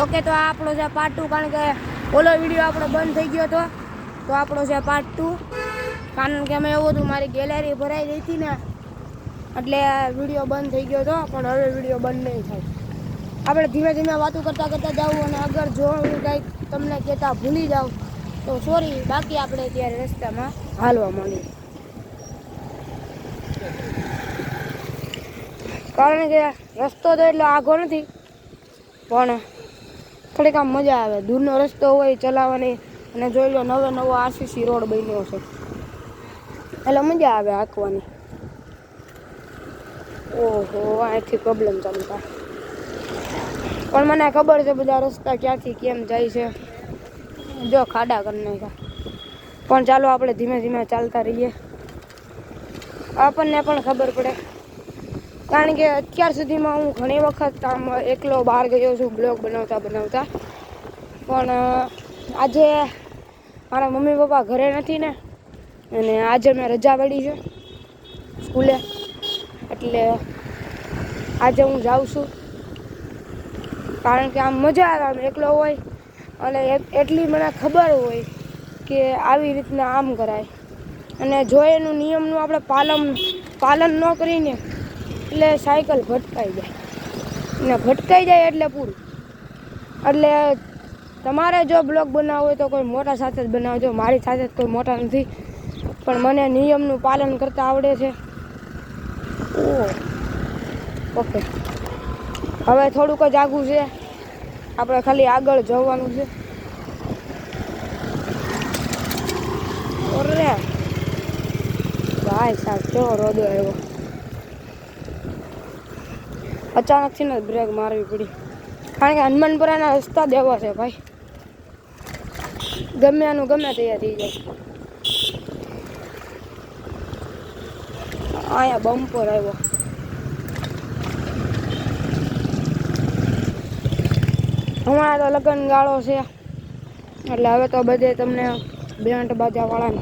Okay, તો આ આપણો છે પાર્ટ 2, કારણ કે ઓલો વિડીયો આપણો બંધ થઈ ગયો હતો. તો આપણો છે પાર્ટ 2, કારણ કે અમે એવું હતું, મારી ગેલેરી ભરાઈ ગઈ હતી ને, એટલે વિડીયો બંધ થઈ ગયો હતો. પણ હવે વિડીયો બંધ નહીં થાય. આપણે ધીમે ધીમે વાતો કરતાં કરતાં જવું, અને અગર જો હું કંઈક તમને કહેતા ભૂલી જાઉં તો સોરી, બાકી આપણે ત્યારે રસ્તામાં હાલવા માંડીએ. કારણ કે રસ્તો તો એટલો આઘો નથી, પણ થોડીક આમ મજા આવે. દૂરનો રસ્તો હોય ચલાવવાની, અને જોઈ લો નવો આરસીસી રોડ બન્યો છે, એટલે મજા આવે હાંકવાની. ઓહો, અહીંથી પ્રોબ્લેમ ચાલુ થાય. પણ મને ખબર છે બધા રસ્તા ક્યાંથી કેમ જાય છે. જો ખાડા કરી નાખ્યા. પણ ચાલો આપણે ધીમે ધીમે ચાલતા રહીએ, આપણને પણ ખબર પડે. કારણ કે અત્યાર સુધીમાં હું ઘણી વખત આમ એકલો બહાર ગયો છું બ્લોગ બનાવતા બનાવતા. પણ આજે મારા મમ્મી પપ્પા ઘરે નથી ને, અને આજે મેં રજા પડી છે સ્કૂલે, એટલે આજે હું જાઉં છું. કારણ કે આમ મજા આવે, આમ એકલો હોય, અને એટલી મને ખબર હોય કે આવી રીતના આમ કરાય. અને જો એનું નિયમનું આપણે પાલન ન કરીને, એટલે સાયકલ ભટકાઈ જાય, અને ભટકાઈ જાય એટલે પૂરું. એટલે તમારે જો બ્લોગ બનાવવો હોય તો કોઈ મોટા સાથે જ બનાવજો. મારી સાથે જ કોઈ મોટા નથી, પણ મને નિયમનું પાલન કરતા આવડે છે. ઓકે, હવે થોડુંક જ આગું છે, આપણે ખાલી આગળ જવાનું છે. અરે ભાઈ સાહેબ, કેવો રોદો આવ્યો. અચાનકથી ને બ્રેક મારવી પડી, કારણ કે હનુમાનપુરાના રસ્તા દેવા છે ભાઈ. ગમે એનું ગમે તૈયાર થઈ જાય. અહીંયા બમ્પર આવ્યો. હમણાં તો લગ્ન ગાળો છે, એટલે હવે તો બધે તમને બેન્ડ બાજાવાળાને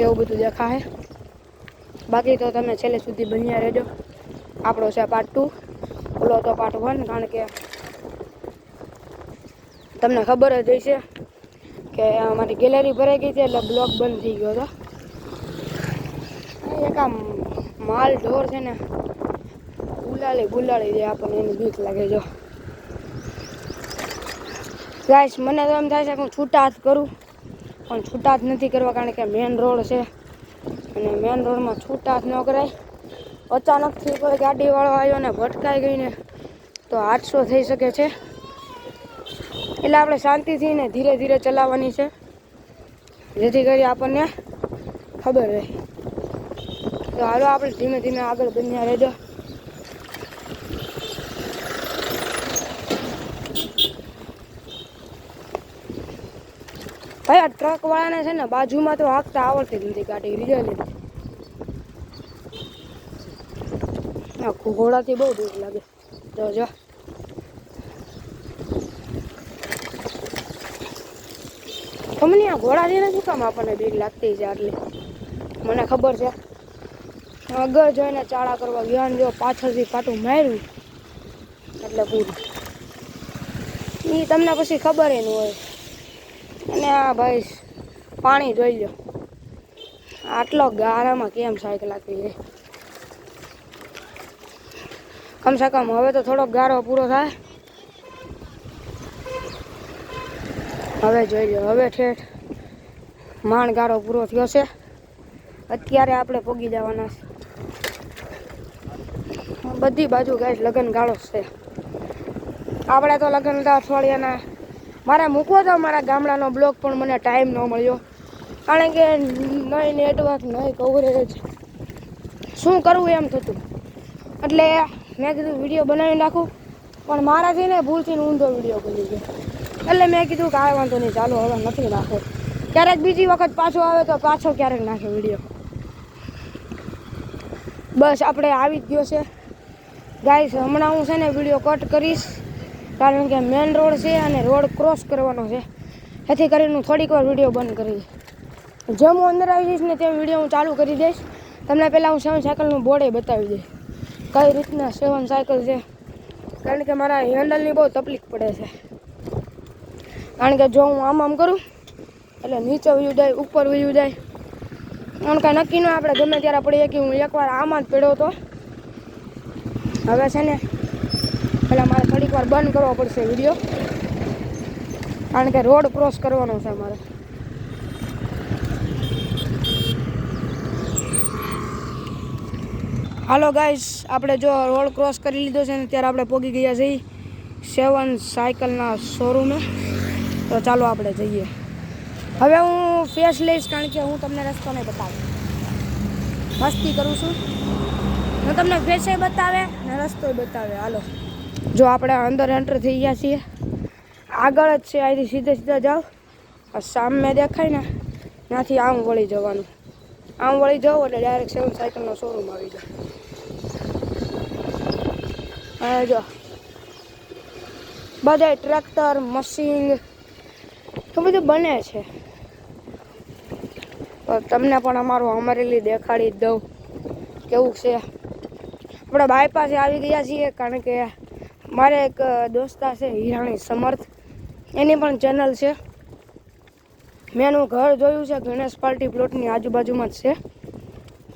એવું બધું દેખાશે. બાકી તો તમે છેલ્લે સુધી બન્યા રહેજો. આપણો છે પાર્ટ 2, ઓલો તો પાર્ટ 1. કારણ કે તમને ખબર જ હશે કે અમારી ગેલેરી ભરાઈ ગઈ હતી, એટલે બ્લોગ બંધ થઈ ગયો હતો. એક આમ માલ ઢોર છે ને, ગુલાડી દે આપણને, એની બીક લાગે. જો ગાઈસ, મને તો એમ થાય છે કે હું છૂટા હાથ કરું, પણ છૂટા હાથ નથી કરવા, કારણ કે મેન રોડ છે, અને મેન રોડમાં છૂટા હાથ ન કરાય. અચાનકથી કોઈ ગાડીવાળો આવ્યો ને ભટકાઈ ગઈને તો હાદસો થઈ શકે છે. એટલે આપણે શાંતિથી ને ધીરે ધીરે ચલાવવાની છે, જેથી કરી આપણને ખબર રહે. તો હાલો આપણે ધીમે ધીમે આગળ બન્યા રહેજો. ભાઈ, આ ટ્રક વાળાને છે ને બાજુમાં તો હાંકતા આવડતી જ નથી ગાડી, રિયલી. ઘોડાથી બહુ બીક લાગે. જો તમને આ ઘોડાથી ને શું કામ આપણને બીક લાગતી છે આટલી, મને ખબર છે. અગર જોઈને ચાળા કરવા ગયા ને જો પાછળથી પાટું માર્યું એટલે પૂરું. એ તમને પછી ખબર ન હોય. અને આ ભાઈ પાણી જોઈ લો, આટલો ગારામાં કેમ સાયકલ આપી છે. કમસે કમ હવે તો થોડોક ગારો પૂરો થાય. હવે જોઈ લો, હવે ઠેઠ માંડ ગારો પૂરો થયો છે. અત્યારે આપણે પોગી જવાના છે. બધી બાજુ ગાઈસ લગન ગાળો છે. આપણે તો લગન હતા અઠવાડિયાના. મારે મૂકવો હતો મારા ગામડાનો બ્લોગ, પણ મને ટાઈમ ન મળ્યો, કારણ કે નહીં નેટવર્ક, નહીં કવરેજ, શું કરવું એમ થતું. એટલે મેં કીધું વિડીયો બનાવી નાખું, પણ મારાથી ને ભૂલથી ઊંધો વિડીયો બની ગયો. એટલે મેં કીધું કે કાંઈ વાંધો નહીં, ચાલો હવે નથી નાખો. ક્યારેક બીજી વખત પાછો આવે તો પાછો ક્યારેક નાખે વિડીયો. બસ આપણે આવી જ ગયો છે ગાઈસ. હમણાં હું છે ને વિડીયો કટ કરીશ, કારણ કે મેન રોડ છે અને રોડ ક્રોસ કરવાનો છે. એથી કરીને હું થોડીક વાર વિડીયો બંધ કરી દઈશ. જેમ હું અંદર આવી જઈશ ને તેમ વિડીયો હું ચાલુ કરી દઈશ. તમને પહેલાં હું 7 સાયકલનું બોર્ડે બતાવી દઈશ, કઈ રીતના 7 સાયકલ છે. કારણ કે મારા હેન્ડલની બહુ તકલીફ પડે છે. કારણ કે જો હું આમ કરું એટલે નીચે વયું જાય, ઉપર વયું જાય. એમ કાંઈ નક્કી ન આપણે ગમે ત્યારે પડીએ કે હું એકવાર આમાં જ પડ્યો હતો. હવે છે ને પેલા મારે થોડીક વાર બંધ કરવો પડશે વિડીયો, કારણ કે રોડ ક્રોસ કરવાનો છે મારે. હાલો ગાઈસ, આપણે જો રોડ ક્રોસ કરી લીધો છે ને ત્યારે આપણે પહોંચી ગયા છીએ 7 સાયકલના શોરૂમે. તો ચાલો આપણે જઈએ. હવે હું ફેસ લઈશ, કારણ કે હું તમને રસ્તો નહીં બતાવું. મસ્તી કરું છું, હું તમને ફેસે બતાવે ને રસ્તો બતાવે. હાલો, જો આપણે અંદર એન્ટર થઈ ગયા છીએ. આગળ જ છે, અહીંથી સીધા જાઓ, સામે દેખાય ને ત્યાંથી આમ વળી જવાનું. આમ વળી જાઓ એટલે ડાયરેક્ટ 7 સાયકલનો શોરૂમ આવી જાય. હવે જો બધા ટ્રેક્ટર, મશીન તો બધું બને છે. તો તમને પણ અમારું અમરેલી દેખાડી જ દઉં કેવું છે. આપણે બાયપાસે આવી ગયા છીએ, કારણ કે મારે એક દોસ્તા છે હિરાણી સમર્થ, એની પણ ચેનલ છે. મેં એનું ઘર જોયું છે ગણેશ પાર્ટી પ્લોટની આજુબાજુમાં જ છે,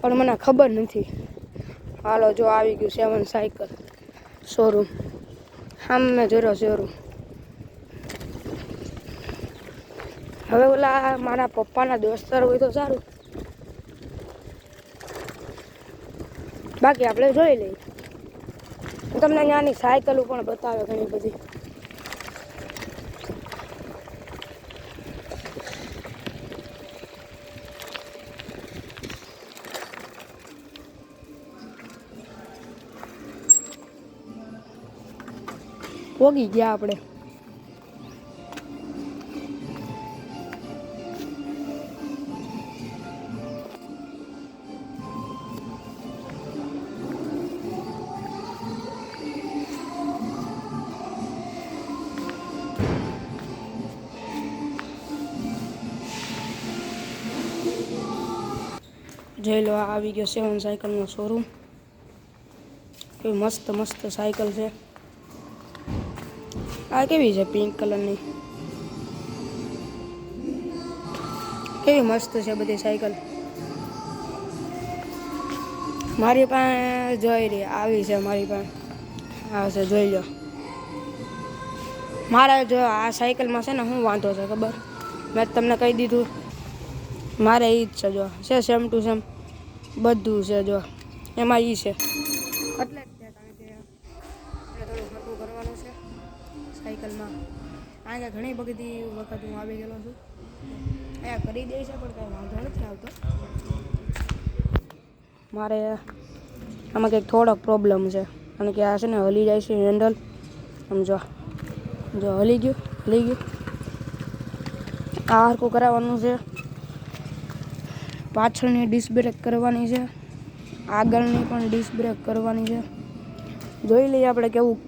પણ મને ખબર નથી. હાલો, જો આવી ગયું 7 સાયકલ શોરૂમ. મેં જોયો શોરૂમ. હવે ઓલા મારા પપ્પાના દોસ્તાર હોય તો સારું, બાકી આપણે જોઈ લઈએ. તમને ત્યાંની સાયકલો પણ બતાવે ઘણી બધી. પોગી ગયા આપણે. જોઈ લો, આવી ગયો 7 સાયકલનો શોરૂમ. કેવી મસ્ત મસ્ત સાયકલ છે. આ કેવી છે પિંક કલરની, કેવી મસ્ત છે બધી સાયકલ. મારી પાસે જોઈ રહી આવી છે, મારી પાસે આવશે, જોઈ લો. મારે જો આ સાયકલમાં છે ને શું વાંધો છે ખબર, મેં તમને કહી દીધું. મારે એ જ છે, જો છે સેમ ટુ સેમ બધું છે. જો એમાં એ છે એટલે જ છે, કારણ કે આપણે થોડું ખર્ચું કરવાનું છે સાયકલમાં. કારણ કે ઘણી બધી વખત હું આવી ગયેલો છું, અહીંયા કરી દે છે પણ કાંઈ વાંધો નથી આવતો. મારે આમાં કંઈક થોડોક પ્રોબ્લેમ છે, કારણ કે આ છે ને હલી જાય છે હેન્ડલ. સમજો, જો હલી ગયું. આ હરખું કરાવવાનું છે. પાછળની ડિસ્ક બ્રેક કરવાની છે, આગળની પણ ડિસ્ક બ્રેક કરવાની છે. જોઈ લઈએ આપણે કેવું.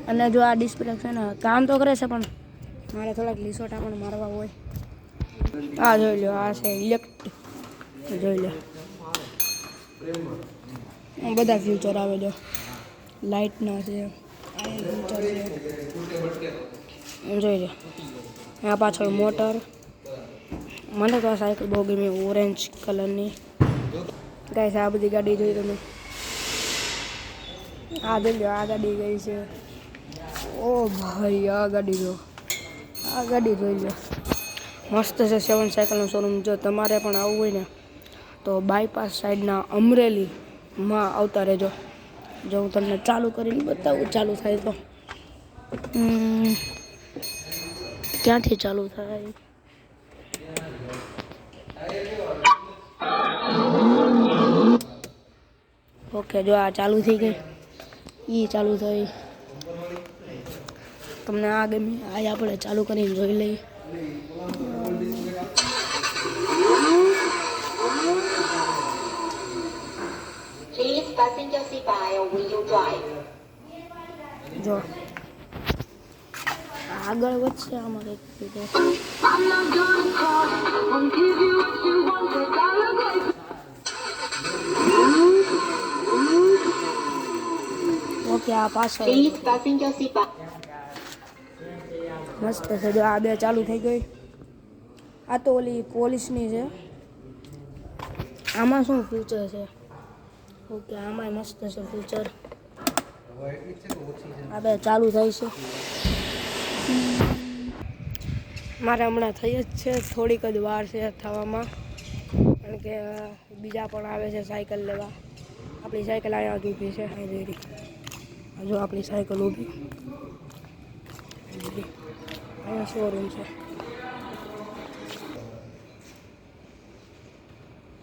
અને જો આ ડિસ્ક બ્રેક છે ને કામ તો કરે છે, પણ મારે થોડાક લીસોટા પણ મારવા હોય. આ જોઈ લો, આ છે ઇલેક્ટ્રિક. જોઈ લો, બધા ફ્યુચર આવે. જો લાઇટના છે, આ ફ્યુચર છે. જોઈ લો, આ પાછળ મોટર. મને તો આ સાયકલ બહુ ગમી, ઓરેન્જ કલરની. ગાઈસ, આ બધી ગાડી જોઈ તમે. આ જોઈ લો, આ ગાડી ગઈ છે. ઓ ભાઈ, આ ગાડી જો, આ ગાડી જોઈ લો, મસ્ત છે 7 સાયકલનો શોરૂમ. જો તમારે પણ આવવું હોય ને તો બાયપાસ સાઈડના અમરેલીમાં આવતા રહેજો. જો હું તમને ચાલુ કરીને બતાવું, ચાલુ થાય તો ક્યાંથી ચાલુ થાય. ઓકે, જો આ ચાલુ થઈ ગઈ, એ ચાલુ થઈ. તમને આ ગમી, આ આપણે ચાલુ કરીને જોઈ લઈએ. જો આગળ વધશે આમાં કંઈક. કે આ પાછળ Please passenger seat back. મસ્ત છે જો આ બે ચાલુ થઈ ગઈ આ તો ઓલી પોલીસની છે આમાં શું ફ્યુચર છે ઓકે આમાં મસ્ત છે ફ્યુચર આ બે ચાલુ થાય છે મારે હમણાં થઈ જ છે થોડીક જ વાર છે થવામાં કારણ કે બીજા પણ આવે છે સાયકલ લેવા આપણી સાયકલ અહીંયા જ ઊભી છે જો આપણી સાયકલ ઊભી અહીંયા શોરૂમ છે